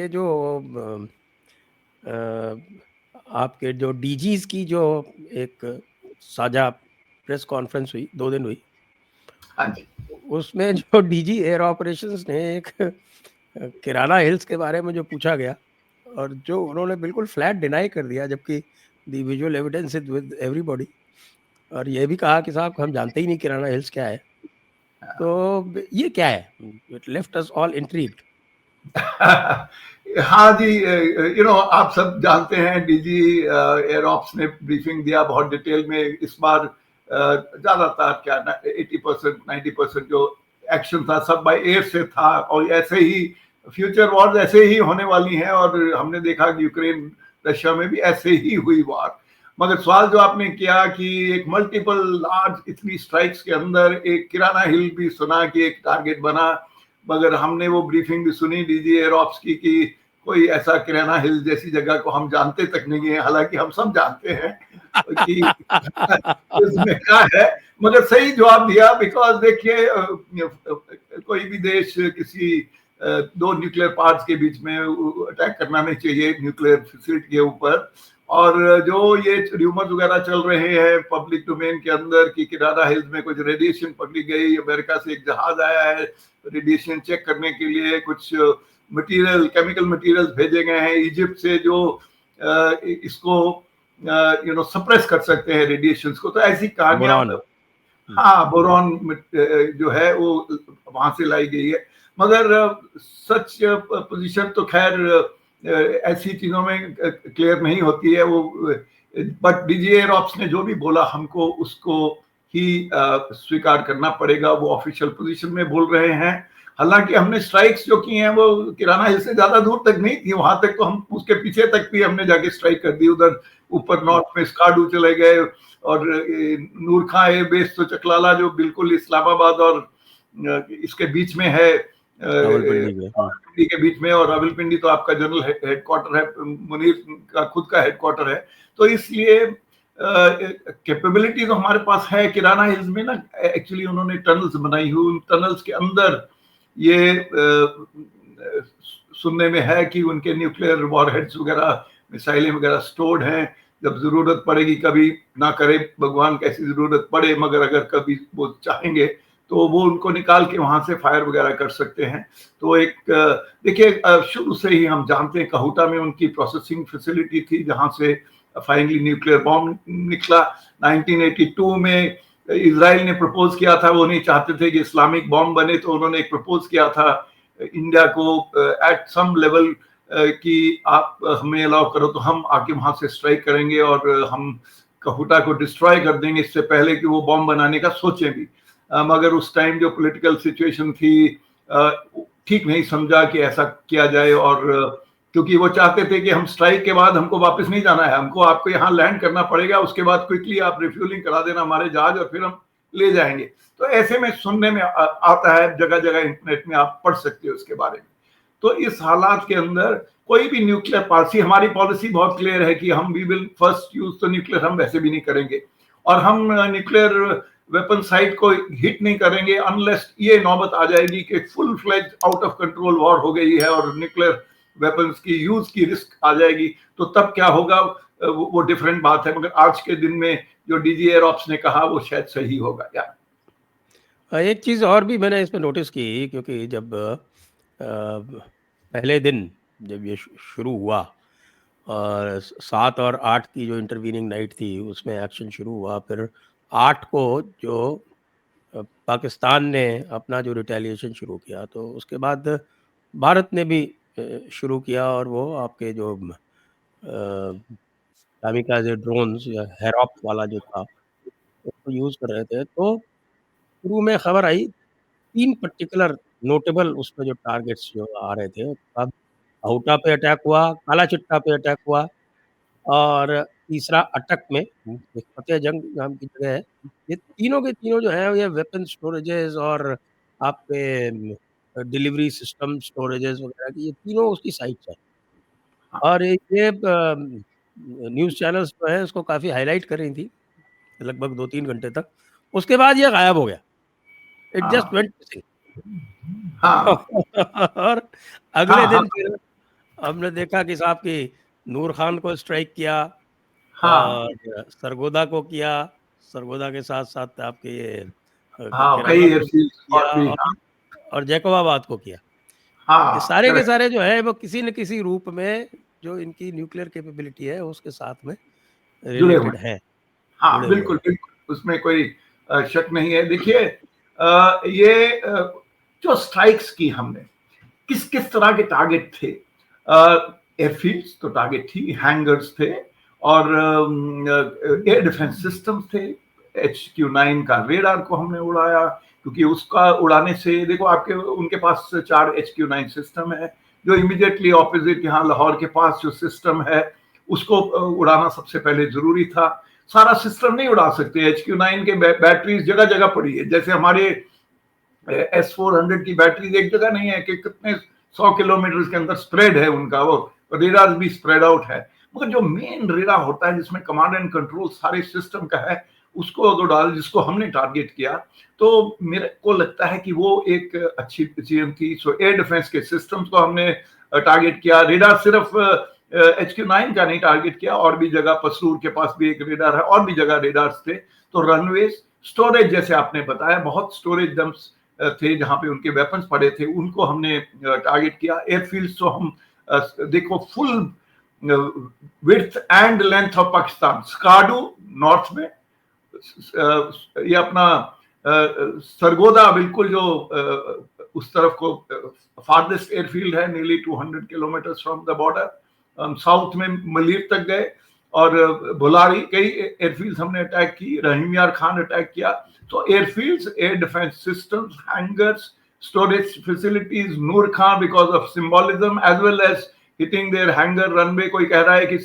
ये जो आपके जो डीजीज की जो एक साझा प्रेस कॉन्फ्रेंस हुई 2 दिन हुई, हाँ जी, उसमें जो डीजी एयर ऑपरेशंस ने एक किराना हिल्स के बारे में जो पूछा गया और जो उन्होंने बिल्कुल फ्लैट डिनाई कर दिया, जबकि the visual evidence is with everybody, और ये भी कहा कि साहब हम जानते ही नहीं किराना हिल्स क्या है। तो ये क्या है? It left us all intrigued. हाँ जी, आप सब जानते हैं डीजी एयर ऑप्स ने ब्रीफिंग दिया बहुत डिटेल में इस बार। ज्यादातर क्या 80% 90% जो एक्शन था सब बाय एयर से था, और ऐसे ही फ्यूचर वॉर्स ऐसे ही होने वाली हैं, और हमने देखा कि यूक्रेन रशिया में भी ऐसे ही हुई वॉर। मगर सवाल जो आपने किया कि एक मल्टीपल लार्ज इतनी स्ट्राइक्स के अंदर एक किराना हिल भी सुना कि एक टारगेट बना, मगर हमने वो ब्रीफिंग भी सुनी डीजी एयर ऑप्स की कि कोई ऐसा किराना हिल जैसी जगह को हम जानते तक नहीं है, हालांकि हम सब जानते हैं कि उसमें क्या है। मगर सही जवाब दिया, बिकॉज देखिए कोई भी देश किसी दो न्यूक्लियर पार्ट्स के बीच में अटैक करना नहीं चाहिए न्यूक्लियर फैसिलिटी के ऊपर। और जो ये र्यूमर्स वगैरह चल रहे हैं पब्लिक डोमेन के अंदर कि किराना हिल्स में कुछ रेडिएशन पकड़ी गई, अमेरिका से एक जहाज आया है रेडिएशन चेक करने के लिए, कुछ मटेरियल केमिकल मटेरियल्स भेजे गए हैं इजिप्ट से जो इसको सप्रेस कर सकते हैं रेडिएशन को। तो ऐसी कहानियां, हाँ बोरॉन जो है वो वहां से लाई गई है। मगर सच पोजीशन तो खैर ऐसी चीजों में क्लियर नहीं होती है वो। बट डीजी एयर ऑप्स ने जो भी बोला हमको उसको ही स्वीकार करना पड़ेगा, वो ऑफिशियल पोजीशन में बोल रहे हैं। हालांकि हमने स्ट्राइक्स जो की हैं वो किराना हिल से ज्यादा दूर तक नहीं थी, वहां तक तो हम उसके पीछे तक भी हमने जाके स्ट्राइक कर दी। उधर ऊपर नॉर्थ में स्कार्डू चले गए, और नूर खां एयर बेस तो चकलाला जो बिल्कुल इस्लामाबाद और इसके बीच में है, रावलपिंडी के बीच में, और रावलपिंडी तो आपका जनरल हेडक्वार्टर है, मुनीर का खुद का हेडक्वार्टर है। तो इसलिए कैपेबिलिटी तो हमारे पास है। किराना हिल्स में ना एक्चुअली उन्होंने टनल्स बनाई हुई, उन टनल्स के अंदर ये सुनने में है कि उनके न्यूक्लियर वॉरहेड्स वगैरह मिसाइलें वगैरह स्टोर्ड हैं। जब जरूरत पड़ेगी, कभी ना करे भगवान कैसी जरूरत पड़े, मगर अगर कभी वो चाहेंगे तो वो उनको निकाल के वहां से फायर वगैरह कर सकते हैं। तो एक देखिए शुरू से ही हम जानते हैं कहूटा में उनकी प्रोसेसिंग फैसिलिटी थी जहां से फाइनली न्यूक्लियर बॉम्ब निकला। 1982 में इजराइल ने प्रपोज किया था, वो नहीं चाहते थे कि इस्लामिक बॉम्ब बने, तो उन्होंने एक प्रपोज किया था इंडिया को एट सम लेवल कि आप हमें अलाउ करो तो हम आके वहां से स्ट्राइक करेंगे और हम कहूटा को डिस्ट्रॉय कर देंगे, इससे पहले कि वो बॉम्ब बनाने का सोचें भी। मगर उस टाइम जो पॉलिटिकल सिचुएशन थी ठीक नहीं समझा कि ऐसा किया जाए, और क्योंकि वो चाहते थे कि हम स्ट्राइक के बाद हमको वापस नहीं जाना है, हमको आपको यहाँ लैंड करना पड़ेगा, उसके बाद क्विकली आप रिफ्यूलिंग करा देना हमारे जहाज और फिर हम ले जाएंगे। तो ऐसे में सुनने में आता है, जगह जगह इंटरनेट में आप पढ़ सकते हो उसके बारे में। तो इस हालात के अंदर कोई भी न्यूक्लियर पॉलिसी, हमारी पॉलिसी बहुत क्लियर है कि हम वी विल फर्स्ट यूज तो न्यूक्लियर हम वैसे भी नहीं करेंगे, और हम न्यूक्लियर वेपन साइट को हिट नहीं करेंगे अनलेस ये नौबत आ जाएगी कि full fledge out of control war हो गई है और न्यूक्लियर वेपन्स की यूज की रिस्क आ जाएगी, तो तब क्या होगा वो डिफरेंट बात है। मगर आज के दिन में जो डीजी एयर ऑप्स ने कहा वो शायद सही होगा। यार एक चीज़ और भी मैंने इसमें नोटिस की, क्योंकि जब पहले दिन जब ये शुरू हुआ और 7 और 8 की जो इंटरवीनिंग नाइट थी उसमें एक्शन शुरू हुआ, फिर 8 को जो पाकिस्तान ने अपना जो रिटेलिएशन शुरू किया, तो उसके बाद भारत ने भी शुरू किया, और वो आपके जो कामिकाज़े ड्रोन्स या हेरॉप वाला जो था उसको यूज़ कर रहे थे। तो शुरू में खबर आई 3 पर्टिकुलर नोटेबल उसमें जो टारगेट्स जो आ रहे थे। अब कहूटा पे अटैक हुआ, काला चिट्टा पे अटैक हुआ, और तीसरा अटक में एक फतेहजंग नाम की जगह है। ये तीनों के तीनों जो है ये वेपन स्टोरेजेस और आपके डिलीवरी सिस्टम स्टोरेजेस वगैरह की, ये तीनों उसकी साइट्स हैं। और ये न्यूज़ चैनल्स जो है इसको काफ़ी हाईलाइट कर रही थी लगभग 2-3 घंटे तक। उसके बाद ये गायब हो गया, इट जस्ट वेंट मिसिंग। हाँ और अगले हाँ दिन फिर हमने देखा कि साहब की नूर खान को स्ट्राइक किया हाँ, और सरगोदा को किया, सरगोदा के साथ-साथ आपके ये हाँ, कई केराला को एयरफील्ड किया और भी, हाँ, और जैकोबाबाद को किया। ये हाँ, सारे के करेक्ट, सारे जो है वो किसी न किसी रूप में जो इनकी न्यूक्लियर कैपेबिलिटी है उसके साथ में जुड़े हुए रिलेटेड हैं। है, हाँ, जुड़े हुए बिल्कुल, हैं। बिल्कुल, उसमें कोई शक नहीं है। देखिए ये जो स्ट्राइक्स की हमने, किस तरह के टारगेट थे? एयरफील्ड्स तो टारगेट थी, हैंगर्स थे और एयर डिफेंस सिस्टम थे। HQ-9 का रेडार को हमने उड़ाया, क्योंकि उसका उड़ाने से देखो आपके उनके पास 4 HQ-9 सिस्टम है, जो इमीडिएटली ऑपोजिट यहाँ लाहौर के पास जो सिस्टम है उसको उड़ाना सबसे पहले जरूरी था। सारा सिस्टम नहीं उड़ा सकते, HQ-9 के बैटरीज जगह जगह पड़ी है, जैसे हमारे S-400 की बैटरी एक जगह नहीं है कि कितने 100 किलोमीटर के अंदर स्प्रेड है उनका, वो रेडार भी स्प्रेड आउट है। मगर जो मेन रेडार होता है जिसमें कमांड एंड कंट्रोल सारे सिस्टम का है, उसको अगर डाल, जिसको हमने टारगेट किया, तो मेरे को लगता है कि वो एक अच्छी डिसीजन थी। सो एयर डिफेंस के सिस्टम्स को हमने टारगेट किया। रेडार सिर्फ HQ-9 का नहीं टारगेट किया, और भी जगह पसरूर के पास भी एक रेडार है, और भी जगह रेडार्स थे। तो रनवेज, स्टोरेज, जैसे आपने बताया, बहुत स्टोरेज डंप्स थे जहां पे उनके वेपन्स पड़े थे, उनको हमने टारगेट किया। एयरफील्ड तो हम देखो full width and length of Pakistan, Skardu north में, ये अपना सरगोदा बिल्कुल जो उस तरफ को फार्देस्ट एयरफील्ड है, nearly 200 kilometre from the border. South में मलीर तक गए, और बुलारी, कई एयरफील्ड हमने अटैक की, रहीम यार खान अटैक किया। तो airfields, air defence systems, hangars, storage facilities, Nur Khan because of symbolism as well as hitting their hangar runway. कोई कह रहा है कि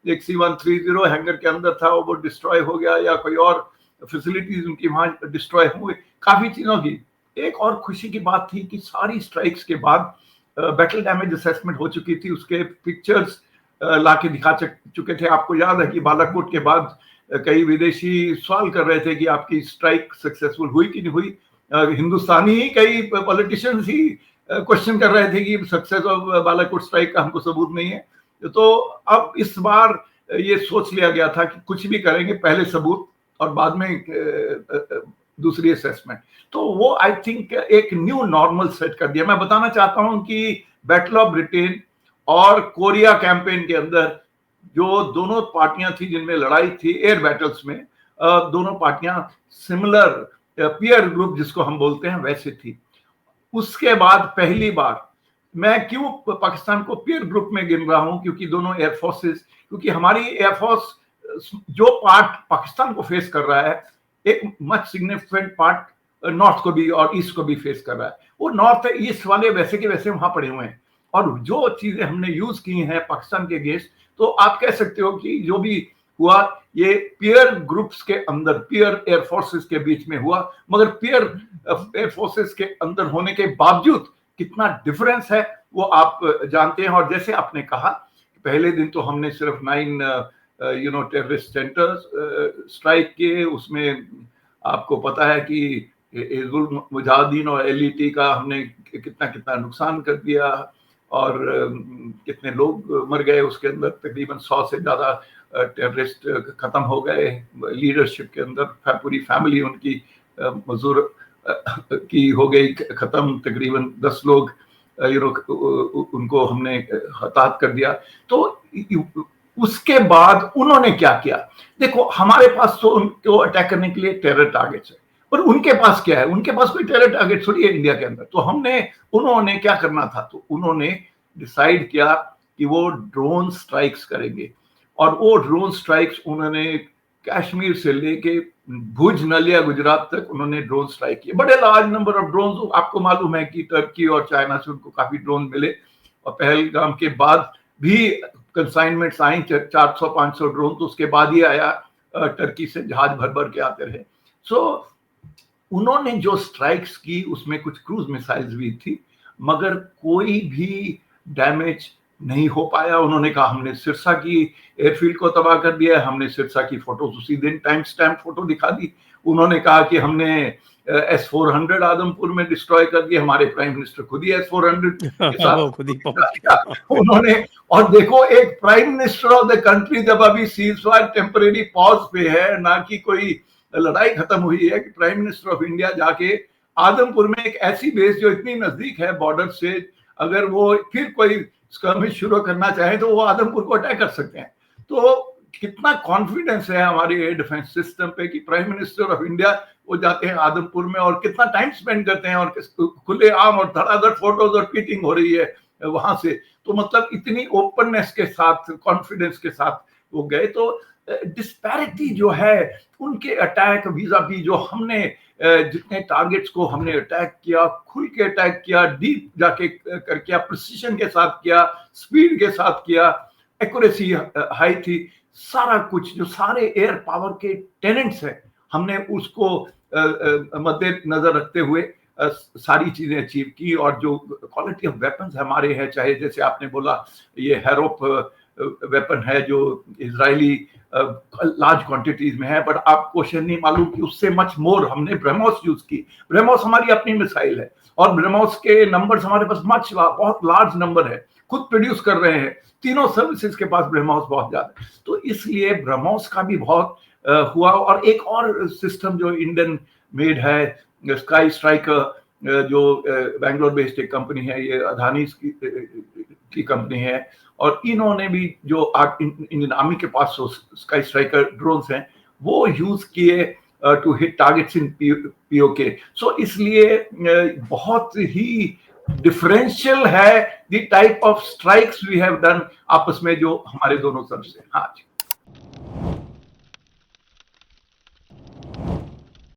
एक C-130 हैंगर के अंदर था, वो डिस्ट्रॉय हो गया, या कोई और फैसिलिटीज उनकी वहां डिस्ट्रॉय हुए, काफी चीजों की। एक और खुशी की बात थी कि सारी स्ट्राइक्स के बाद बैटल डैमेज असेसमेंट हो चुकी थी, उसके पिक्चर्स लाके दिखा चुके थे। आपको याद है कि बालाकोट के बाद कई विदेशी सवाल कर रहे थे कि आपकी स्ट्राइक सक्सेसफुल हुई कि नहीं हुई। हिंदुस्तानी ही कई पॉलिटिशियंस ही क्वेश्चन कर रहे थे कि सक्सेस ऑफ बालाकोट स्ट्राइक का हमको सबूत नहीं है। तो अब इस बार ये सोच लिया गया था कि कुछ भी करेंगे, पहले सबूत और बाद में दूसरी असेसमेंट। तो वो आई थिंक एक न्यू नॉर्मल सेट कर दिया। मैं बताना चाहता हूं कि बैटल ऑफ ब्रिटेन और कोरिया कैंपेन के अंदर जो दोनों पार्टियां थी जिनमें लड़ाई थी एयर बैटल्स में, दोनों पार्टियां सिमिलर पीयर ग्रुप जिसको हम बोलते हैं वैसे थी। उसके बाद पहली बार, मैं क्यों पाकिस्तान को पीयर ग्रुप में गिन रहा हूं, क्योंकि दोनों एयरफोर्सेस, क्योंकि हमारी एयरफोर्स जो पार्ट पाकिस्तान को फेस कर रहा है, एक मच सिग्निफिकेंट पार्ट नॉर्थ को भी और ईस्ट को भी फेस कर रहा है। वो नॉर्थ ईस्ट वाले वैसे के वैसे वहां पड़े हुए हैं, और जो चीजें हमने यूज की हैं पाकिस्तान के अगेंस्ट, तो आप कह सकते हो कि जो भी हुआ ये पीयर ग्रुप्स के अंदर, पीयर एयरफोर्सेस के बीच में हुआ। मगर पीयर एयरफोर्सेस के अंदर होने के बावजूद कितना डिफरेंस है वो आप जानते हैं। और जैसे आपने कहा, पहले दिन तो हमने सिर्फ 9 टेररिस्ट सेंटर्स स्ट्राइक किए, उसमें आपको पता है कि हिजबुल मुजाहिदीन और LET का हमने कितना कितना नुकसान कर दिया, और कितने लोग मर गए उसके अंदर। तकरीबन 100 से ज्यादा टेररिस्ट खत्म हो गए लीडरशिप के अंदर, पूरी फैमिली उनकी मजदूर की हो गई खत्म। तकरीबन 10 लोग उनको हमने हताहत कर दिया। तो उसके बाद उन्होंने क्या किया? देखो हमारे पास तो उनको अटैक करने के लिए टेरर टारगेट्स है, पर उनके पास क्या है? उनके पास कोई टेरर टारगेट थोड़ी है इंडिया के अंदर। तो उन्होंने क्या करना था? तो उन्होंने डिसाइड किया कि वो ड्रोन स्ट्राइक्स करेंगे, और वो ड्रोन स्ट्राइक्स उन्होंने कश्मीर से लेके भुज नलिया गुजरात तक उन्होंने ड्रोन स्ट्राइक किए। बड़े लार्ज नंबर ऑफ ड्रोन, आपको मालूम है कि टर्की और चाइना से उनको काफी ड्रोन मिले, और पहलगाम के बाद भी कंसाइनमेंट्स आई 400-500 ड्रोन, तो उसके बाद ही आया, टर्की से जहाज भर भर के आते रहे। सो उन्होंने जो स्ट्राइक्स की उसमें कुछ क्रूज मिसाइल्स भी थी, मगर कोई भी डैमेज नहीं हो पाया। उन्होंने कहा हमने सिरसा की एयरफील्ड को तबाह कर दिया है, हमने सिरसा की फोटोज उसी दिन टाइम स्टैम्प फोटो दिखा दी। उन्होंने कहा कि हमने S-400 आदमपुर में डिस्ट्रॉय कर दिया, हमारे प्राइम मिनिस्टर खुद ही S-400 के साथ वो खुद ही पहुंच किया गया। उन्होंने। और देखो, एक prime minister of the country जब अभी सीजफायर टेम्परेरी पॉज पे है, ना कि कोई लड़ाई खत्म हुई है, कि प्राइम मिनिस्टर ऑफ इंडिया जाके आदमपुर में एक ऐसी बेस जो इतनी नजदीक है बॉर्डर से, अगर वो फिर कोई स्कर्मिश शुरू करना चाहे तो वो आदमपुर को अटैक कर सकते हैं। तो कितना कॉन्फिडेंस है हमारे एयर डिफेंस सिस्टम पे कि प्राइम मिनिस्टर ऑफ इंडिया वो जाते हैं आदमपुर में और कितना टाइम स्पेंड करते हैं, और खुले आम और धड़ाधड़ फोटोज और ट्वीटिंग हो रही है वहां से। तो मतलब इतनी ओपननेस के साथ, कॉन्फिडेंस के साथ वो गए। तो डिस्पैरिटी जो है उनके अटैक वीजा भी, जो हमने जितने टारगेट्स को हमने अटैक किया, खुल के अटैक किया, डीप जाके कर किया, प्रिसीजन के साथ किया, स्पीड के साथ किया, एक्यूरेसी हाई थी, सारा कुछ जो सारे एयर पावर के टेनेंट्स हैं हमने उसको मद्देनजर रखते हुए सारी चीजें अचीव की। और जो क्वालिटी ऑफ वेपन्स हमारे हैं, चाहे जैसे आपने बोला ये हैरोप वेपन है जो इजरायली लार्ज क्वांटिटीज में है, बट आप क्वेश्चन नहीं मालूम कि उससे मच मोर हमने ब्रह्मोस यूज की। ब्रह्मोस हमारी अपनी मिसाइल है और ब्रह्मोस के नंबर्स हमारे पास बहुत लार्ज नंबर है, खुद प्रोड्यूस कर रहे हैं, तीनों सर्विसेज के पास ब्रह्मोस बहुत ज्यादा। तो इसलिए ब्रह्मोस का भी बहुत हुआ। और एक और सिस्टम जो इंडियन मेड है, स्काई स्ट्राइकर, जो बैंगलोर बेस्ड एक कंपनी है, ये अदानी की कंपनी है, और इन्होंने भी जो इंडियन आर्मी के पास स्काई स्ट्राइकर ड्रोन्स हैं वो यूज किए to hit targets in PoK. So इसलिए बहुत ही डिफरेंशियल है the type of strikes we have done आपस में जो हमारे दोनों तरफ से। हाँ जी।